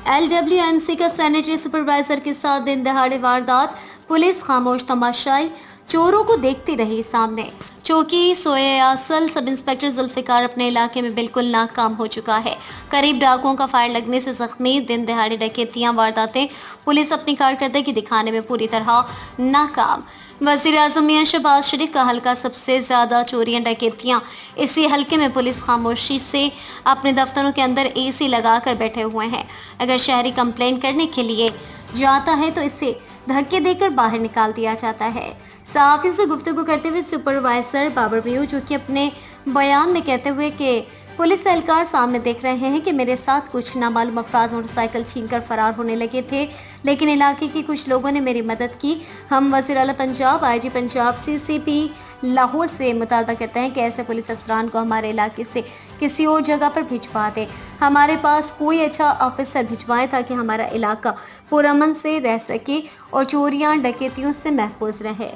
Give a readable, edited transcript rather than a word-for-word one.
LWMC का sanitary supervisor के साथ दिन दहाड़े वारदात, पुलिस खामोश तमाशाई, चोरों को देखती रही सामने। चौकी सोयासल सब इंस्पेक्टर जुल्फिकार अपने इलाके में बिल्कुल नाकाम हो चुका है। करीब डाकुओं का फायर लगने से जख्मी, दिन दहाड़े डकैतियां वारदातें, पुलिस अपनी कारकर्दगी दिखाने में पूरी तरह नाकाम। वजीर आजम मियां शहबाज शरीफ का हल्का सबसे ज्यादा चोरियां डकैतियां, इसी हल्के में पुलिस खामोशी से अपने दफ्तरों के अंदर AC लगाकर बैठे हुए हैं। अगर शहरी कंप्लेंट करने के लिए जाता है तो इसे धक्के देकर बाहर निकाल दिया जाता है। सहाफी से गुफ्तगू करते हुए सुपरवाइजर बाबर बियू, जो कि अपने बयान में कहते हुए कि पुलिस एहलकार सामने देख रहे हैं कि मेरे साथ कुछ नामालूम अफराद मोटरसाइकिल छीनकर फरार होने लगे थे, लेकिन इलाके के कुछ लोगों ने मेरी मदद की। हम वज़ीर आला पंजाब, IG पंजाब, CCP लाहौर से मुतालबा करते हैं कि ऐसे पुलिस अफसरान को हमारे इलाके से किसी और जगह पर भिजवा दें। हमारे पास कोई अच्छा ऑफिसर भिजवाएं ताकि हमारा इलाका पुरअमन से रह सके और चोरियां डकैतियों से महफूज रहे।